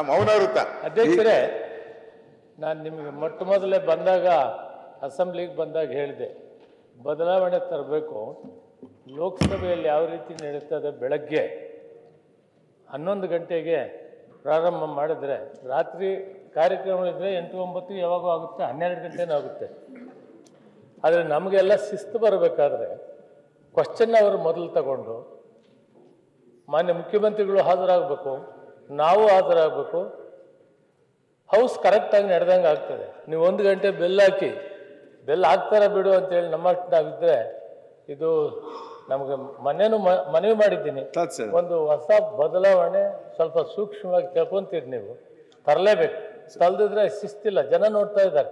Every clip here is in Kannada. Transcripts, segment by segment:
ಮೌನ ವೃತ್ತ. ಅಧ್ಯಕ್ಷರೇ, ನಾನು ನಿಮಗೆ ಮೊಟ್ಟ ಮೊದಲೇ ಬಂದಾಗ ಅಸೆಂಬ್ಲಿಗೆ ಬಂದಾಗ ಹೇಳಿದೆ, ಬದಲಾವಣೆ ತರಬೇಕು. ಲೋಕಸಭೆಯಲ್ಲಿ ಯಾವ ರೀತಿ ನಡೀತದೆ, ಬೆಳಗ್ಗೆ 11 ಗಂಟೆಗೆ ಪ್ರಾರಂಭ ಮಾಡಿದ್ರೆ ರಾತ್ರಿ ಕಾರ್ಯಕ್ರಮಗಳಿದ್ರೆ 8, 9 ಯಾವಾಗೂ ಆಗುತ್ತೆ, 12 ಗಂಟೆನೂ ಆಗುತ್ತೆ. ಆದರೆ ನಮಗೆಲ್ಲ ಶಿಸ್ತು ಬರಬೇಕಾದ್ರೆ ಕ್ವಶನ್ ಅವರು ಮೊದಲು ತಗೊಂಡು ಮಾನ್ಯ ಮುಖ್ಯಮಂತ್ರಿಗಳು ಹಾಜರಾಗಬೇಕು, ನಾವು ಹಾಜರಾಗಬೇಕು, ಹೌಸ್ ಕರೆಕ್ಟಾಗಿ ನಡೆದಂಗೆ ಆಗ್ತದೆ. ನೀವು 1 ಗಂಟೆ ಬೆಲ್ ಹಾಕಿ ಬೆಲ್ ಹಾಕ್ತಾರೆ ಬಿಡು ಅಂತೇಳಿ ನಮ್ಮಷ್ಟು ನಾವಿದ್ರೆ ಇದು ನಮಗೆ ಮನೇನು ಮನವಿ ಮಾಡಿದ್ದೀನಿ. ಒಂದು ಹೊಸ ಬದಲಾವಣೆ ಸ್ವಲ್ಪ ಸೂಕ್ಷ್ಮವಾಗಿ ಕೇಳ್ಕೊಂತೀರಿ, ನೀವು ತರಲೇಬೇಕು. ತಲ್ದಿದ್ರೆ ಶಿಸ್ತಿಲ್ಲ, ಜನ ನೋಡ್ತಾ ಇದ್ದಾರೆ,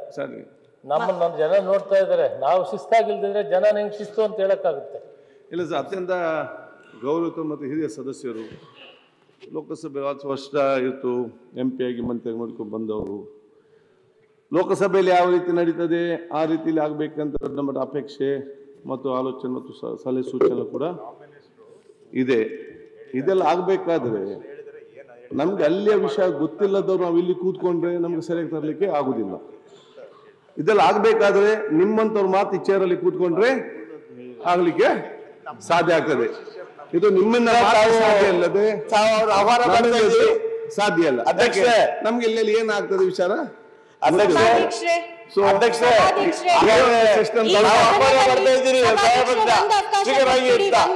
ನಮ್ಮ ಜನ ನೋಡ್ತಾ ಇದ್ದಾರೆ. ನಾವು ಶಿಸ್ತಾಗಿಲ್ದಿದ್ರೆ ಜನ ಹೆಂಗೆ ಶಿಸ್ತು ಅಂತ ಹೇಳಕ್ಕಾಗುತ್ತೆ? ಇಲ್ಲ ಸರ್, ಅತ್ಯಂತ ಗೌರವಿತ ಮತ್ತು ಹಿರಿಯ ಸದಸ್ಯರು, ಲೋಕಸಭೆ 10 ವರ್ಷ ಇತ್ತು, MP ಆಗಿ ಮಂತ್ರಿಯಾಗಿ ಮಾಡ್ಕೊಂಡು ಬಂದವರು. ಲೋಕಸಭೆಯಲ್ಲಿ ಯಾವ ರೀತಿ ನಡೀತದೆ ಆ ರೀತಿಯಲ್ಲಿ ಆಗಬೇಕಂತ ನಮ್ಮ ಅಪೇಕ್ಷೆ ಮತ್ತು ಆಲೋಚನೆ ಮತ್ತು ಸಲಹೆ ಸೂಚನೆ ಕೂಡ ಇದೆ. ಇದೆಲ್ಲ ಆಗಬೇಕಾದ್ರೆ ನಮ್ಗೆ ಅಲ್ಲಿಯ ವಿಷಯ ಗೊತ್ತಿಲ್ಲದವ್ರು ನಾವು ಇಲ್ಲಿ ಕೂತ್ಕೊಂಡ್ರೆ ನಮ್ಗೆ ಸರಿಯಾಗಿ ತರಲಿಕ್ಕೆ ಆಗುದಿಲ್ಲ. ಇದೆಲ್ಲ ಆಗಬೇಕಾದ್ರೆ ನಿಮ್ಮಂಥವ್ರ ಮಾತು ಈ ಚೇರಲ್ಲಿ ಕೂತ್ಕೊಂಡ್ರೆ ಆಗ್ಲಿಕ್ಕೆ ಸಾಧ್ಯ ಆಗ್ತದೆ. ಇದು ನಿಮ್ಮಿಂದ ಸಾಧ್ಯ ಅಲ್ಲದೆ ಸಾಧ್ಯ ಅಲ್ಲ. ನಮ್ಗೆ ಇಲ್ಲಿ ಏನಾಗ್ತದೆ ವಿಚಾರ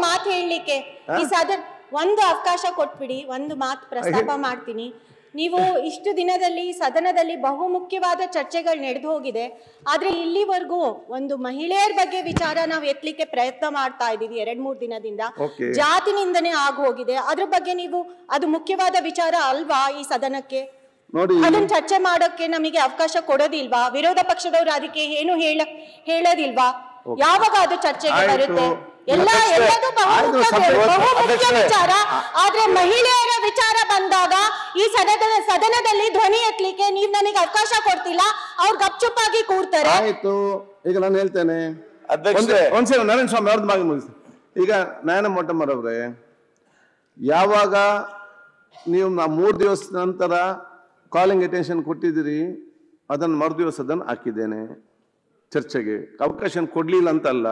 ಮಾತು ಹೇಳಲಿಕ್ಕೆ ಒಂದು ಅವಕಾಶ ಕೊಟ್ಬಿಡಿ, ಒಂದು ಮಾತು ಪ್ರಸ್ತಾಪ ಮಾಡ್ತೀನಿ. ನೀವು ಇಷ್ಟು ದಿನದಲ್ಲಿ ಸದನದಲ್ಲಿ ಬಹುಮುಖ್ಯವಾದ ಚರ್ಚೆಗಳು ನಡೆದು ಹೋಗಿದೆ. ಆದ್ರೆ ಇಲ್ಲಿವರೆಗೂ ಒಂದು ಮಹಿಳೆಯರ ಬಗ್ಗೆ ವಿಚಾರ ನಾವು ಎತ್ತಲಿಕ್ಕೆ ಪ್ರಯತ್ನ ಮಾಡ್ತಾ ಇದ್ದೀವಿ 2-3 ದಿನದಿಂದ. ಜಾತಿ ನಿಂದನೆ ಆಗ ಹೋಗಿದೆ. ಅದ್ರ ಬಗ್ಗೆ ನೀವು ಅದು ಮುಖ್ಯವಾದ ವಿಚಾರ ಅಲ್ವಾ ಈ ಸದನಕ್ಕೆ? ಅದನ್ನ ಚರ್ಚೆ ಮಾಡೋಕೆ ನಮಗೆ ಅವಕಾಶ ಕೊಡೋದಿಲ್ವಾ? ವಿರೋಧ ಪಕ್ಷದವರು ಅದಕ್ಕೆ ಏನು ಹೇಳೋದಿಲ್ವಾ? ಯಾವಾಗ ಅದು ಚರ್ಚೆಗೆ ಬರುತ್ತೆ? ಎಲ್ಲದೂ ಬಹುಮುಖ್ಯ ವಿಚಾರ. ಆದ್ರೆ ಮಹಿಳೆಯರ ವಿಚಾರ ಬಂದಾಗ ಈ ಸದನದಲ್ಲಿ ಧ್ವನಿ ಎತ್ತಲಿಕ್ಕೆ ನೀವು ನನಗೆ ಅವಕಾಶ ಕೊಡ್ತಿಲ್ಲ. ಅವ್ರು ಗಪ್ಚುಪ್ಪಾಗಿ ಕೂಡ್ತಾರೆ. ಆಯ್ತು, ಈಗ ನಾನು ಹೇಳ್ತೇನೆ. ಒಂದ್ಸಲ ನಾರಾಯಣ ಸ್ವಾಮಿ ಅವ್ರದ್ದು ಮಾಗಿ ಮುಗಿಸಿ. ಈಗ ನಾರಾಯಣ ಮೊಟ್ಟಮ್ಮರವ್ರೆ, ಯಾವಾಗ ನೀವು 3 ದಿವಸ ನಂತರ ಕಾಲಿಂಗ್ ಅಟೆನ್ಷನ್ ಕೊಟ್ಟಿದ್ದೀರಿ, ಅದನ್ನು ಮರುದಿವಸ ಅದನ್ನು ಹಾಕಿದ್ದೇನೆ ಚರ್ಚೆಗೆ. ಅವಕಾಶ ಕೊಡ್ಲಿಲ್ಲ ಅಂತಲ್ಲ,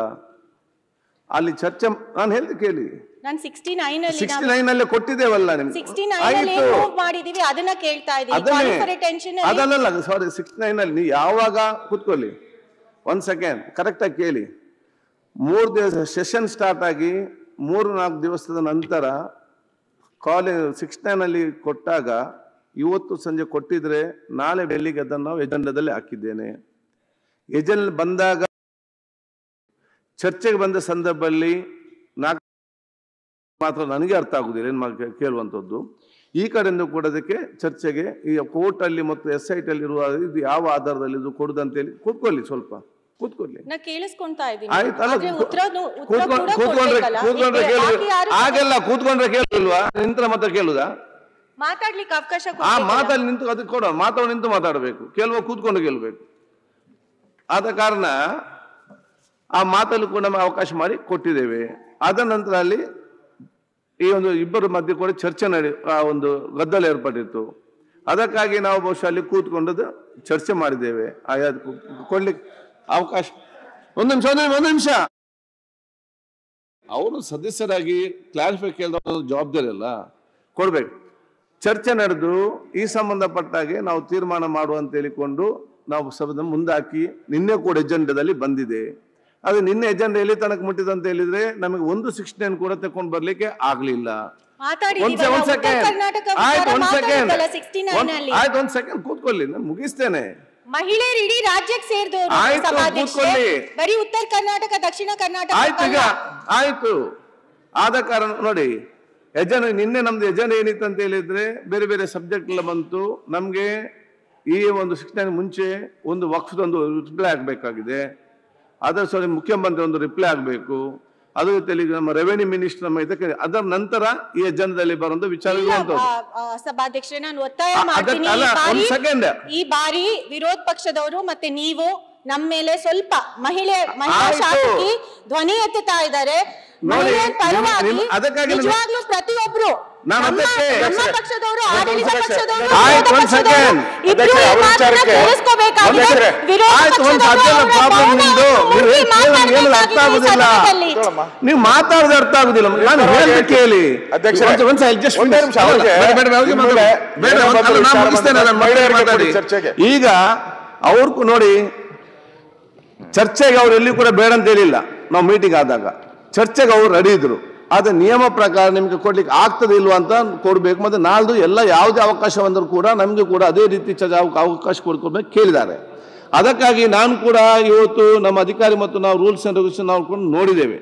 ಅಲ್ಲಿ ಚರ್ಚೆ ನಾನು ಹೇಳ್ದೆ ಕೇಳಿ. 69 ಕೊಟ್ಟಿದ್ದೇವಲ್ಲ ನಿಮ್ಗೆ. ಅದಲ್ಲ, ಸಾರಿ, 69 ನೀವು ಯಾವಾಗ ಕೂತ್ಕೊಳ್ಳಿ, 1 ಸೆಕೆಂಡ್ ಕರೆಕ್ಟ್ ಆಗಿ ಕೇಳಿ. 3 ದಿವಸ ಸೆಷನ್ ಸ್ಟಾರ್ಟ್ ಆಗಿ 3-4 ದಿವಸದ ನಂತರ ಕಾಲೇಜ್ 69 ಕೊಟ್ಟಾಗ ಇವತ್ತು ಸಂಜೆ ಕೊಟ್ಟಿದ್ರೆ ನಾಳೆ ಬೆಳಿಗ್ಗೆ ಅದನ್ನು ನಾವು ಎಜೆಂಡಾದಲ್ಲಿ ಹಾಕಿದ್ದೇನೆ. ಎಜೆಂಡಾ ಬಂದಾಗ ಚರ್ಚೆಗೆ ಬಂದ ಸಂದರ್ಭದಲ್ಲಿ 4 ಮಾತ್ರ ನನಗೆ ಅರ್ಥ ಆಗುದಿಲ್ಲ ಏನು ಕೇಳುವಂಥದ್ದು. ಈ ಕಡೆಯಿಂದ ಕೂಡ ಅದಕ್ಕೆ ಚರ್ಚೆಗೆ ಈ ಕೋರ್ಟ್ ಅಲ್ಲಿ ಮತ್ತು SIT ಅಲ್ಲಿ ಇರುವ ಇದು ಯಾವ ಆಧಾರದಲ್ಲಿ ಇದು ಕೊಡುದಂತೇಳಿ ಕೂತ್ಕೊಳ್ಳಿ, ಸ್ವಲ್ಪ ಕೂತ್ಕೊಳ್ಳಿ. ಹಾಗೆಲ್ಲ ಕೂತ್ಕೊಂಡ್ರೆ ಕೇಳಿಲ್ವಾ? ನಿಂತ್ರ ಮಾತ್ರ ಕೇಳುದಾ? ಮಾತಾಡ್ಲಿಕ್ಕೆ ಅವಕಾಶ ಮಾತಾಡಿ ನಿಂತು ಅದಕ್ಕೆ ಕೊಡುವ, ಮಾತಾಡಿ ನಿಂತು ಮಾತಾಡಬೇಕು, ಕೇಳುವ ಕೂತ್ಕೊಂಡು ಕೇಳಬೇಕು. ಆದ ಕಾರಣ ಆ ಮಾತಲ್ಲೂ ಕೂಡ ನಾವು ಅವಕಾಶ ಮಾಡಿ ಕೊಟ್ಟಿದ್ದೇವೆ. ಅದ ನಂತರ ಅಲ್ಲಿ ಈ ಒಂದು ಇಬ್ಬರ ಮಧ್ಯೆ ಕೂಡ ಚರ್ಚೆ ಒಂದು ಗದ್ದಲ ಏರ್ಪಟ್ಟಿತ್ತು. ಅದಕ್ಕಾಗಿ ನಾವು ಬಹುಶಃ ಅಲ್ಲಿ ಕೂತ್ಕೊಂಡದ್ದು ಚರ್ಚೆ ಮಾಡಿದ್ದೇವೆ. ಕೊಡ್ಲಿಕ್ಕೆ ಅವಕಾಶ ಒಂದು ನಿಮಿಷ ಅವರು ಸದಸ್ಯರಾಗಿ ಕ್ಲಾರಿಫೈ ಕೇಳಿದ ಜವಾಬ್ದಾರಿ ಅಲ್ಲ, ಕೊಡ್ಬೇಕು. ಚರ್ಚೆ ನಡೆದು ಈ ಸಂಬಂಧಪಟ್ಟಾಗೆ ನಾವು ತೀರ್ಮಾನ ಮಾಡುವಂತ ಹೇಳಿಕೊಂಡು ನಾವು ಸಭೆ ಮುಂದಾಕಿ ನಿನ್ನೆ ಕೂಡ ಎಜೆಂಡಾದಲ್ಲಿ ಬಂದಿದೆ. ಅದು ನಿನ್ನೆ ಎಜೆಂಡಾ ಎಲ್ಲಿ ತನಕ ಮುಟ್ಟಿದೆ ಅಂತ ಹೇಳಿದ್ರೆ ನಮಗೆ 169 ಕೂಡ ತಕೊಂಡು ಬರ್ಲಿಕ್ಕೆ ಆಗ್ಲಿಲ್ಲ. ಆಯ್ತು, 1 ಸೆಕೆಂಡ್ ಕೂತ್ಕೊಳ್ಳಿ, ನಾನು ಮುಗಿಸ್ತೇನೆ. ಮಹಿಳೆಯರು ಇಡೀ ರಾಜ್ಯಕ್ಕೆ ಸೇರಿದವರು, ಬರೀ ಉತ್ತರ ಕರ್ನಾಟಕ ದಕ್ಷಿಣ ಕರ್ನಾಟಕ. ಆಯ್ತು, ಆದ ಕಾರಣ ನೋಡಿ ಎಜೆಂಡಾ ನಿನ್ನೆ ನಮ್ದು ಎಜೆಂಡಾ ಏನಿತ್ತು ಅಂತ ಹೇಳಿದ್ರೆ ಬೇರೆ ಬೇರೆ ಸಬ್ಜೆಕ್ಟ್ ಎಲ್ಲ ಬಂತು. ನಮ್ಗೆ ಈ ಒಂದು 69 ಮುಂಚೆ ಒಂದು ವಕ್ಫ್ದೊಂದು ರಿಪ್ಲೈ ಆಗ್ಬೇಕಾಗಿದೆ, ಅದರ ಸರಿ ಮುಖ್ಯಮಂತ್ರಿ ಒಂದು ರಿಪ್ಲೈ ಆಗ್ಬೇಕು, ಅದ್ರ ಜೊತೆಲಿ ನಮ್ಮ ರೆವೆನ್ಯೂ ಮಿನಿಸ್ಟರ್ ನಮ್ಮ ಇದಕ್ಕೆ, ಅದರ ನಂತರ ಈ ಎಜೆಂಡಾದಲ್ಲಿ ಬರುವಂತ ವಿಚಾರ ಸಭಾಧ್ಯಕ್ಷರೇ, ನಾನು ಒತ್ತಾಯ ಮಾಡ್ತೀನಿ, ಈ ಬಾರಿ ವಿರೋಧ ಪಕ್ಷದವರು ಮತ್ತೆ ನೀವು ನಮ್ಮ ಮೇಲೆ ಸ್ವಲ್ಪ ಮಹಿಳಾ ಶಾಸಕಿ ಧ್ವನಿ ಎತ್ತುತ್ತಾ ಇದ್ದಾರೆ. ನಿಜವಾಗ್ಲೂ ಪ್ರತಿಯೊಬ್ರು ನಾನು ಅದಕ್ಕೆ ನಮ್ಮ ಪಕ್ಷದವರು ಆಡಳಿತ ಪಕ್ಷದವರು ಆಯ್ತು, ಒಂದ್ ಸೆಕೆಂಡ್. ಇಬ್ರು ಈ ಮಾತನ್ನ ಕೇಳಿಸ್ಕೋಬೇಕಾಗಿದೆ. ವಿರೋಧ ಆಯ್ತು, ಒಂದ್ ಪಕ್ಷದವರು ಅದೆಲ್ಲ ಪ್ರಾಬ್ಲಮ್ ನಿಮ್ದು. ಏನು ಅರ್ಥ ಆಗುದಿಲ್ಲ, ನೀವು ಮಾತಾಡೋದು ಅರ್ಥ ಆಗುದಿಲ್ಲ. ನಾನು ಹೇಳಿ ಕೇಳಿ ಈಗ ಅವ್ರಿಗೂ ನೋಡಿ, ಚರ್ಚೆಗೆ ಅವ್ರು ಎಲ್ಲಿ ಕೂಡ ಬೇಡ ಅಂತ ಹೇಳಿಲ್ಲ. ನಾವು ಮೀಟಿಂಗ್ ಆದಾಗ ಚರ್ಚೆಗೆ ಅವ್ರು ರೆಡಿ ಇದ್ರು. ಆದ್ರೆ ನಿಯಮ ಪ್ರಕಾರ ನಿಮ್ಗೆ ಕೊಡ್ಲಿಕ್ಕೆ ಆಗ್ತದೆ ಇಲ್ವಾ ಅಂತ ಕೊಡ್ಬೇಕು. ಮತ್ತೆ ನಾಳ್ದು ಎಲ್ಲ ಯಾವುದೇ ಅವಕಾಶ ಬಂದರೂ ಕೂಡ ನಮ್ಗೆ ಕೂಡ ಅದೇ ರೀತಿ ಅವಕಾಶ ಕೊಡ್ಕೊಡ್ಬೇಕು ಕೇಳಿದ್ದಾರೆ. ಅದಕ್ಕಾಗಿ ನಾನು ಕೂಡ ಇವತ್ತು ನಮ್ಮ ಅಧಿಕಾರಿ ಮತ್ತು ನಾವು ರೂಲ್ಸ್ ಅಂಡ್ ರೆಗ್ಯುಲೇಷನ್ ನಾವು ನೋಡಿದ್ದೇವೆ.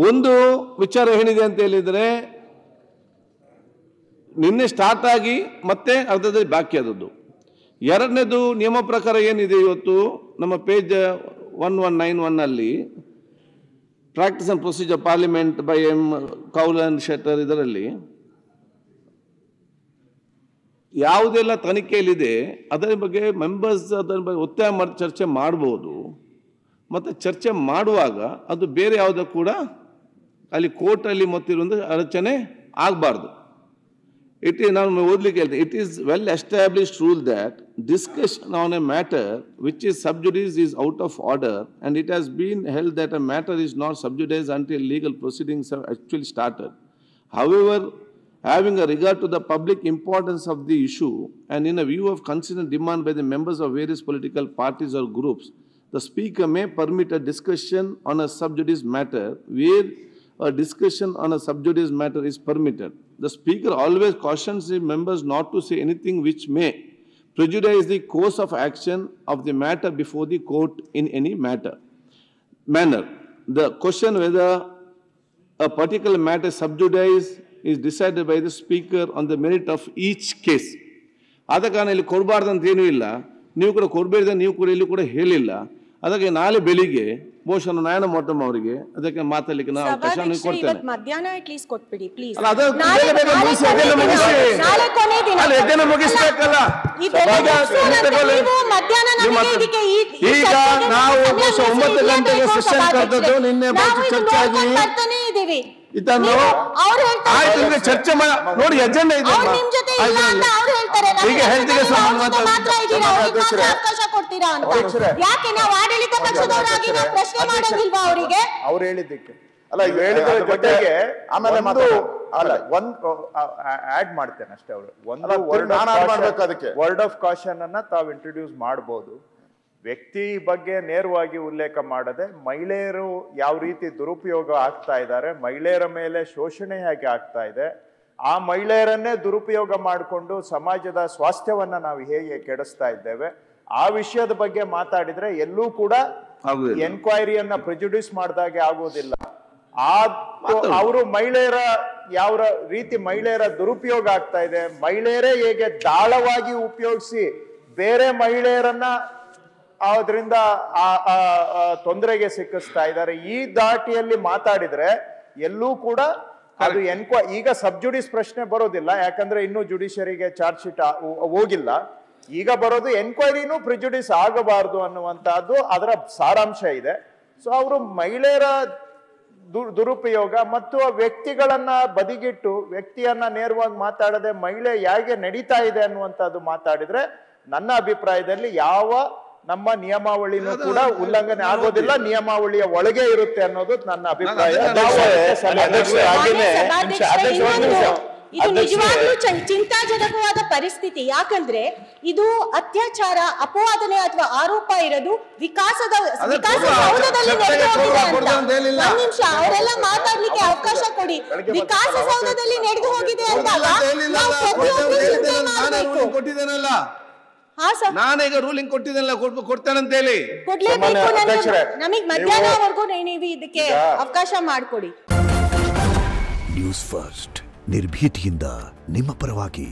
ಒಂದು ವಿಚಾರ ಏನಿದೆ ಅಂತ ಹೇಳಿದ್ರೆ, ನಿನ್ನೆ ಸ್ಟಾರ್ಟ್ ಆಗಿ ಮತ್ತೆ ಅರ್ಧದಲ್ಲಿ ಬಾಕಿ ಆದದ್ದು. ಎರಡನೇದು ನಿಯಮ ಪ್ರಕಾರ ಏನಿದೆ, ಇವತ್ತು ನಮ್ಮ ಪೇಜ್ 1191 ಅಲ್ಲಿ practice and procedure parliament by M Kaul and Shettar, ಇದರಲ್ಲಿ ಯಾವುದೆಲ್ಲ ತನಿಖೆಯಲ್ಲಿದೆ ಅದರ ಬಗ್ಗೆ ಮೆಂಬರ್ಸ್ ಅದರ ಬಗ್ಗೆ ಒತ್ತಾಯ ಮಾಡಿ ಚರ್ಚೆ ಮಾಡ್ಬೋದು. ಮತ್ತು ಚರ್ಚೆ ಮಾಡುವಾಗ ಅದು ಬೇರೆ ಯಾವುದೋ ಕೂಡ ಅಲ್ಲಿ ಕೋರ್ಟಲ್ಲಿ ಮತ್ತಿರುವಂಥ ಅಡಚಣೆ ಆಗಬಾರ್ದು. ನಾನು ಓದಲಿಕ್ಕೆ ಹೇಳ್ತೀನಿ. It is well established rule that discussion on a matter which is sub judice is out of order, and it has been held that a matter is not sub judice until legal proceedings have actually started. However, having a regard to the public importance of the issue and in a view of consistent demand by the members of various political parties or groups, the speaker may permit a discussion on a sub judice matter where a discussion on a sub judice matter is permitted. The speaker always cautions the members not to say anything which may prejudice the course of action of the matter before the court in any manner. The question whether a particular matter sub judice is decided by the speaker on the merit of each case. ಆದ ಕಾರಣ ಇಲ್ಲಿ ಕೊಡಬಾರ್ದು ಅಂತ ಏನೂ ಇಲ್ಲ, ನೀವು ಕೂಡ ಕೊಡಬೇಡ, ನೀವು ಕೂಡ ಇಲ್ಲಿ ಕೂಡ ಹೇಳಿಲ್ಲ. ಅದಕ್ಕೆ ನಾಳೆ ಬೆಳಿಗ್ಗೆ ಬಹುಶಃ ನಾರಾಯಣ ಮೋಟಮ್ ಅವರಿಗೆ ಅದಕ್ಕೆ ಮಾತಾಡಲಿಕ್ಕೆ ನಾವು ಅವಕಾಶ ಕೊಡ್ತೇನೆ. ಮಧ್ಯಾಹ್ನ ಅಟ್ಲೀಸ್ಟ್ ಕೊಟ್ಬಿಡಿ ಪ್ಲೀಸ್. ಮುಗಿಸ್ಬೇಕಲ್ಲ ಈಗ ನಾವು 9 ಗಂಟೆಗೆ ಸೆಷನ್ ಕರೆದದ್ದು, ನಿನ್ನೆ ಚರ್ಚೆ ಆಗಿ ಇದನ್ನು ಆಯ್ತು ನಿಮಗೆ ಚರ್ಚೆ ನೋಡಿ ಎಜೆಂಡಾ ಇದೆ. ಈಗ ಹೆಲ್ತ್ಗೆ ಯಾಕೆ ನಾವು ಆಡಳಿತ ಪಕ್ಷದವರಾಗಿ ನಾವು ಪ್ರಶ್ನೆ ಮಾಡೋದಿಲ್ವಾ ಅವರಿಗೆ? ಅವ್ರು ಹೇಳಿದ್ದಕ್ಕೆ ಅಲ್ಲ, ಹೇಳಿದ್ರ ಜೊತೆಗೆ ಆಮೇಲೆ ಅಲ್ಲ ಒಂದು ಆಡ್ ಮಾಡ್ತೇನೆ ಅಷ್ಟೇ. ಅವರು ಒಂದು ವರ್ಡ್ ಆಫ್ ಕಾಷನ್ ಅನ್ನ ತಾವು ಇಂಟ್ರೊಡ್ಯೂಸ್ ಮಾಡಬಹುದು. ವ್ಯಕ್ತಿ ಬಗ್ಗೆ ನೇರವಾಗಿ ಉಲ್ಲೇಖ ಮಾಡದೆ ಮಹಿಳೆಯರು ಯಾವ ರೀತಿ ದುರುಪಯೋಗ ಆಗ್ತಾ ಇದ್ದಾರೆ, ಮಹಿಳೆಯರ ಮೇಲೆ ಶೋಷಣೆ ಹೇಗೆ ಆಗ್ತಾ ಇದೆ, ಆ ಮಹಿಳೆಯರನ್ನೇ ದುರುಪಯೋಗ ಮಾಡಿಕೊಂಡು ಸಮಾಜದ ಸ್ವಾಸ್ಥ್ಯವನ್ನ ನಾವು ಹೇಗೆ ಕೆಡಿಸ್ತಾ ಇದ್ದೇವೆ, ಆ ವಿಷಯದ ಬಗ್ಗೆ ಮಾತಾಡಿದ್ರೆ ಎಲ್ಲೂ ಕೂಡ ಎನ್ಕ್ವೈರಿಯನ್ನ ಪ್ರೆಜುಡಿಸ್ ಮಾಡಿದಾಗೆ ಆಗೋದಿಲ್ಲ. ಅವರು ಮಹಿಳೆಯರ ಯಾವ ರೀತಿ ಮಹಿಳೆಯರ ದುರುಪಯೋಗ ಆಗ್ತಾ ಇದೆ, ಮಹಿಳೆಯರೇ ಹೇಗೆ ದಾಳವಾಗಿ ಉಪಯೋಗಿಸಿ ಬೇರೆ ಮಹಿಳೆಯರನ್ನ ಅದರಿಂದ ತೊಂದರೆಗೆ ಸಿಕ್ಕಿಸ್ತಾ ಇದ್ದಾರೆ, ಈ ದಾಟಿಯಲ್ಲಿ ಮಾತಾಡಿದ್ರೆ ಎಲ್ಲೂ ಕೂಡ ಅದು ಈಗ ಸಬ್ ಜುಡಿಸ್ ಪ್ರಶ್ನೆ ಬರೋದಿಲ್ಲ. ಯಾಕಂದ್ರೆ ಇನ್ನೂ ಜುಡಿಷಿಯರಿಗೆ ಚಾರ್ಜ್ ಶೀಟ್ ಹೋಗಿಲ್ಲ. ಈಗ ಬರೋದು ಎನ್ಕ್ವೈರಿನೂ ಪ್ರಿಜುಡಿಸ್ ಆಗಬಾರ್ದು ಅನ್ನುವಂತಹದ್ದು ಅದರ ಸಾರಾಂಶ ಇದೆ. ಸೊ ಅವರು ಮಹಿಳೆಯರ ದುರುಪಯೋಗ ಮತ್ತು ವ್ಯಕ್ತಿಗಳನ್ನ ಬದಿಗಿಟ್ಟು ವ್ಯಕ್ತಿಯನ್ನ ನೇರವಾಗಿ ಮಾತಾಡದೆ ಮಹಿಳೆ ಹೇಗೆ ನಡೀತಾ ಇದೆ ಅನ್ನುವಂಥದ್ದು ಮಾತಾಡಿದ್ರೆ ನನ್ನ ಅಭಿಪ್ರಾಯದಲ್ಲಿ ಯಾವ ನಮ್ಮ ನಿಯಮಾವಳಿನೂ ಕೂಡ ಉಲ್ಲಂಘನೆ ಆಗೋದಿಲ್ಲ, ನಿಯಮಾವಳಿಯ ಒಳಗೆ ಇರುತ್ತೆ ಅನ್ನೋದು ನನ್ನ ಅಭಿಪ್ರಾಯ. ಇದು ನಿಜವಾಗ್ಲೂ ಚಿಂತಾಜನಕವಾದ ಪರಿಸ್ಥಿತಿ. ಯಾಕಂದ್ರೆ ಇದು ಅತ್ಯಾಚಾರ, ಅಪವಾದನೆ ಅಥವಾ ಆರೋಪ ಇರೋದು ವಿಕಾಸಸೌಧದಲ್ಲಿ ನಡೆದು ಹೋಗಿದೆ ಅಂತ. ಒಂದ್ ನಿಮಿಷ ಅವರೆಲ್ಲ ಮಾತಾಡ್ಲಿಕ್ಕೆ ಅವಕಾಶ ಕೊಡಿ. ವಿಕಾಸಸೌಧದಲ್ಲಿ ನಡೆದು ಹೋಗಿದೆ ಅಂದಾಗ ನಾವು ಪ್ರತಿಯೊಬ್ಬರು ಚಿಂತೆ ಮಾಡಬೇಕು. ನಾನೀಗ ರೂಲಿಂಗ್ ಕೊಟ್ಟಿದ್ದೆಲ್ಲ ಕೊಡ್ತೇನಂತ ಹೇಳಿ ಕೊಡ್ಲೇಬೇಕು. ನಮಗ್ ಮಧ್ಯಾಹ್ನವರೆಗೂ ನೀವು ಇದಕ್ಕೆ ಅವಕಾಶ ಮಾಡಿಕೊಡಿ. ನ್ಯೂಸ್ ಫಸ್ಟ್ ನಿರ್ಭೀತಿಯಿಂದ ನಿಮ್ಮ ಪರವಾಗಿ.